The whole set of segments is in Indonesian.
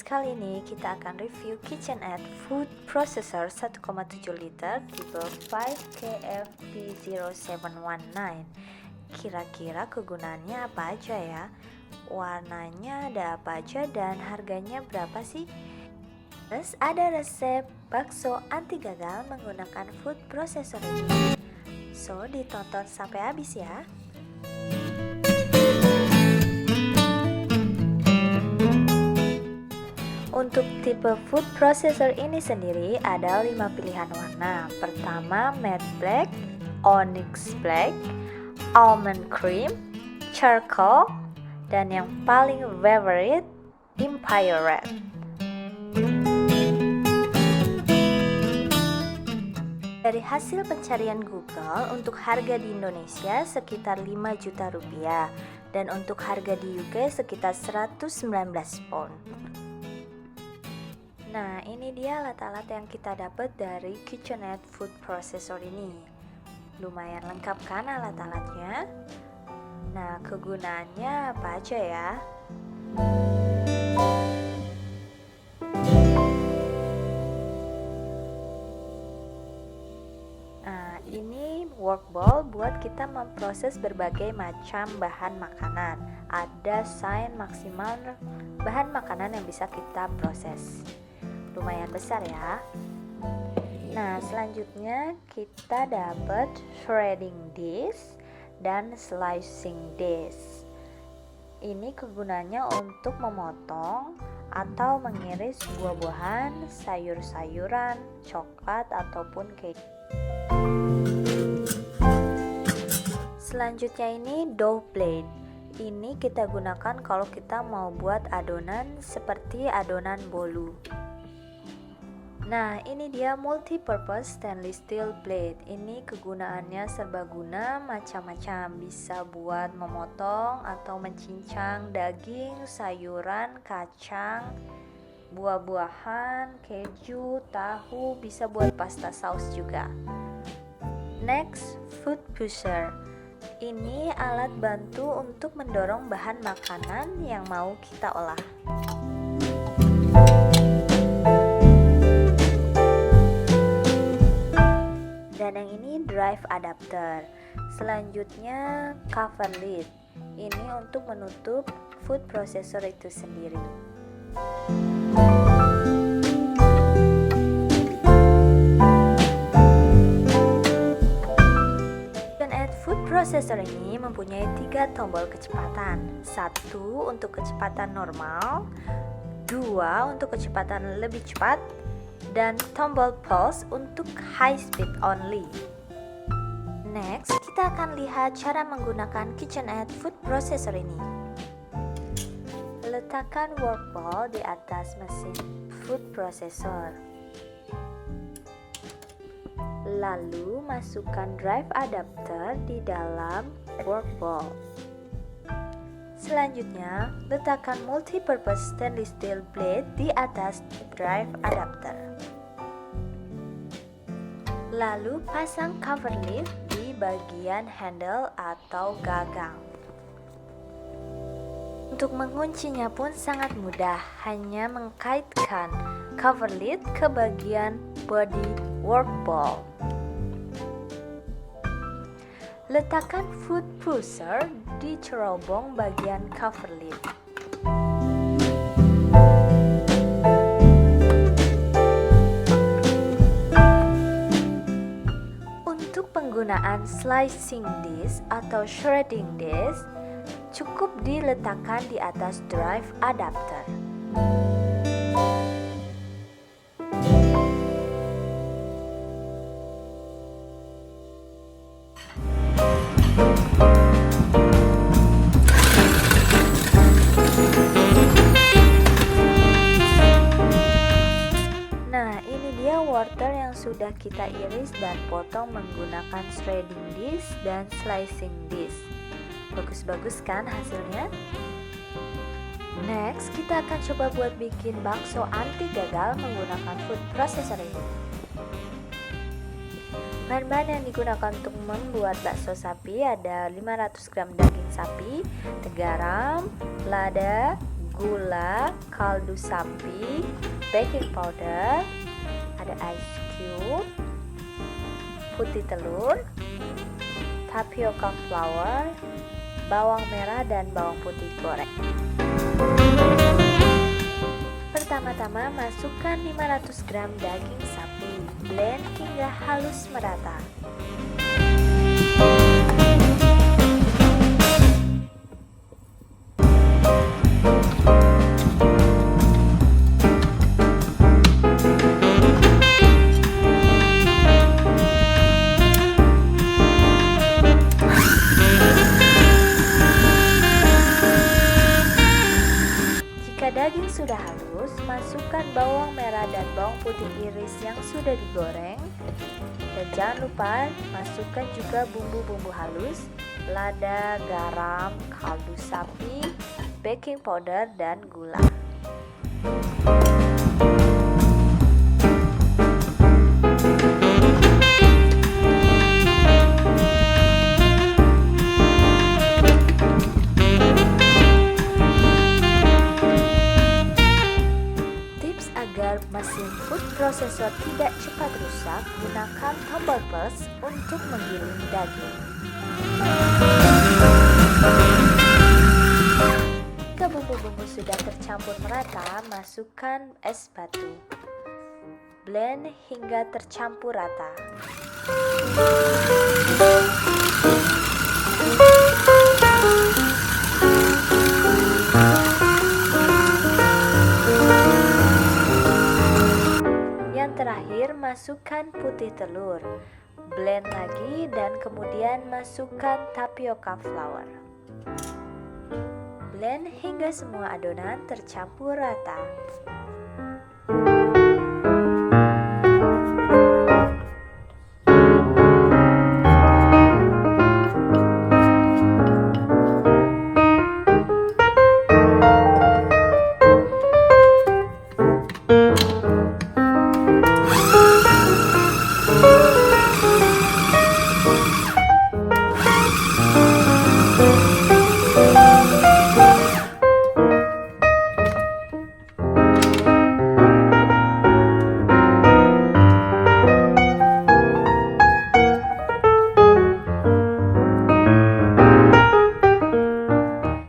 kali ini kita akan review KitchenAid Food Processor 1,7 liter tipe 5KFP0719. Kira-kira kegunaannya apa aja ya? Warnanya ada apa aja dan harganya berapa sih? Terus ada resep bakso anti gagal menggunakan food processor ini. So, ditonton sampai habis ya. Untuk tipe food processor ini sendiri ada 5 pilihan warna. Pertama matte black, onyx black, almond cream, charcoal, dan yang paling favorite empire red. Dari hasil pencarian Google, untuk harga di Indonesia sekitar 5 juta rupiah dan untuk harga di UK sekitar 119 pound. Nah, ini dia alat-alat yang kita dapat dari KitchenAid Food Processor ini. Lumayan lengkap kan alat-alatnya? Nah, kegunaannya apa aja ya? Nah, ini workball buat kita memproses berbagai macam bahan makanan. Ada sign maksimal bahan makanan yang bisa kita proses. Lumayan besar ya. Nah, selanjutnya kita dapat shredding disc dan slicing disc. Ini kegunaannya untuk memotong atau mengiris buah-buahan, sayur-sayuran, coklat ataupun keju. Selanjutnya ini dough blade. Ini kita gunakan kalau kita mau buat adonan seperti adonan bolu. Nah, ini dia multi-purpose stainless steel blade. Ini kegunaannya serbaguna, macam-macam. Bisa buat memotong atau mencincang daging, sayuran, kacang, buah-buahan, keju, tahu, bisa buat pasta saus juga. Next, food pusher. Ini alat bantu untuk mendorong bahan makanan yang mau kita olah. Dan yang ini drive adapter. Selanjutnya cover lid. Ini untuk menutup food processor itu sendiri. KitchenAid Food Processor ini mempunyai 3 tombol kecepatan. 1 untuk kecepatan normal, 2 untuk kecepatan lebih cepat, dan tombol pulse untuk high speed only. Next, kita akan lihat cara menggunakan KitchenAid Food Processor ini. Letakkan workball di atas mesin food processor. Lalu masukkan drive adapter di dalam workball. Selanjutnya, letakkan multi-purpose stainless steel blade di atas drive adapter. Lalu pasang cover lid di bagian handle atau gagang. Untuk menguncinya pun sangat mudah, hanya mengkaitkan cover lid ke bagian body workball. Letakkan food pusher di cerobong bagian cover lid. Untuk penggunaan slicing disc atau shredding disc, cukup diletakkan di atas drive adapter. Wortel yang sudah kita iris dan potong menggunakan shredding disc dan slicing disc. Bagus-bagus kan hasilnya? Next, kita akan coba buat bikin bakso anti gagal menggunakan food processor ini. Bahan-bahan yang digunakan untuk membuat bakso sapi ada 500 gram daging sapi, garam, lada, gula, kaldu sapi, baking powder, ada ice cube, putih telur, tapioca flour, bawang merah dan bawang putih goreng. Pertama-tama masukkan 500 gram daging sapi, blend hingga halus merata. Jika daging sudah halus, masukkan bawang merah dan bawang putih iris yang sudah digoreng. Dan jangan lupa masukkan juga bumbu-bumbu halus, lada, garam, kaldu sapi, baking powder, dan gula. Agar mesin food processor tidak cepat rusak, gunakan tombol plus untuk menggiling daging. Jika bumbu-bumbu sudah tercampur merata, masukkan es batu. Blend hingga tercampur rata. Terakhir, masukkan putih telur, blend lagi dan kemudian masukkan tapioca flour. Blend hingga semua adonan tercampur rata.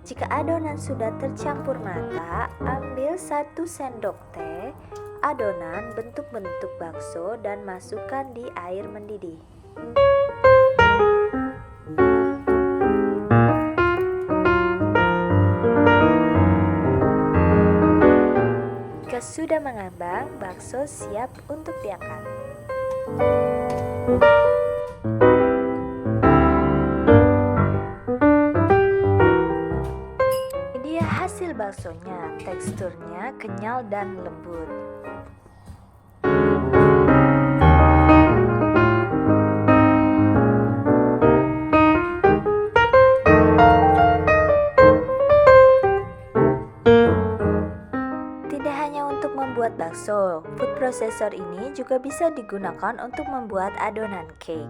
Jika adonan sudah tercampur merata, ambil 1 sendok teh adonan bentuk-bentuk bakso dan masukkan di air mendidih. Jika sudah mengambang, bakso siap untuk diangkat. Hasil baksonya, teksturnya kenyal dan lembut. Tidak hanya untuk membuat bakso, food processor ini juga bisa digunakan untuk membuat adonan cake.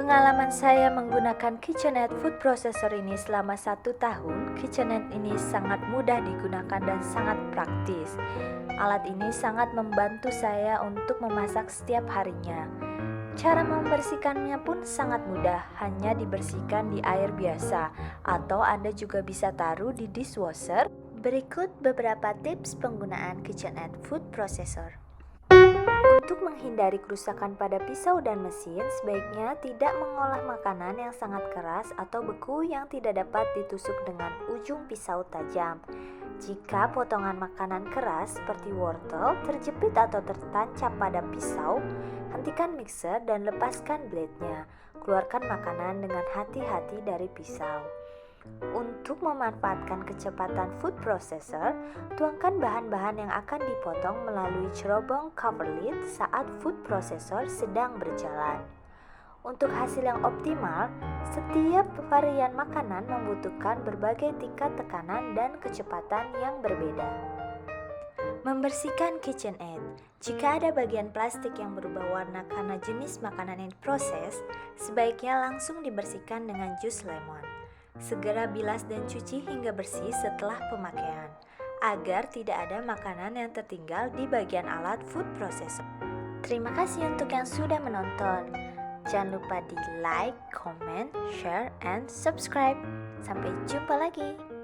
Pengalaman saya menggunakan KitchenAid food processor ini selama 1 tahun. KitchenAid ini sangat mudah digunakan dan sangat praktis. Alat ini sangat membantu saya untuk memasak setiap harinya. Cara membersihkannya pun sangat mudah, hanya dibersihkan di air biasa atau Anda juga bisa taruh di dishwasher. Berikut beberapa tips penggunaan KitchenAid food processor. Untuk menghindari kerusakan pada pisau dan mesin, sebaiknya tidak mengolah makanan yang sangat keras atau beku yang tidak dapat ditusuk dengan ujung pisau tajam. Jika potongan makanan keras seperti wortel terjepit atau tertancap pada pisau, hentikan mixer dan lepaskan blade-nya. Keluarkan makanan dengan hati-hati dari pisau. Untuk memanfaatkan kecepatan food processor, tuangkan bahan-bahan yang akan dipotong melalui cerobong cover lid saat food processor sedang berjalan. Untuk hasil yang optimal, setiap varian makanan membutuhkan berbagai tingkat tekanan dan kecepatan yang berbeda. Membersihkan KitchenAid. Jika ada bagian plastik yang berubah warna karena jenis makanan yang diproses, sebaiknya langsung dibersihkan dengan jus lemon. Segera bilas dan cuci hingga bersih setelah pemakaian, agar tidak ada makanan yang tertinggal di bagian alat food processor. Terima kasih untuk yang sudah menonton. Jangan lupa di like, comment, share, and subscribe. Sampai jumpa lagi.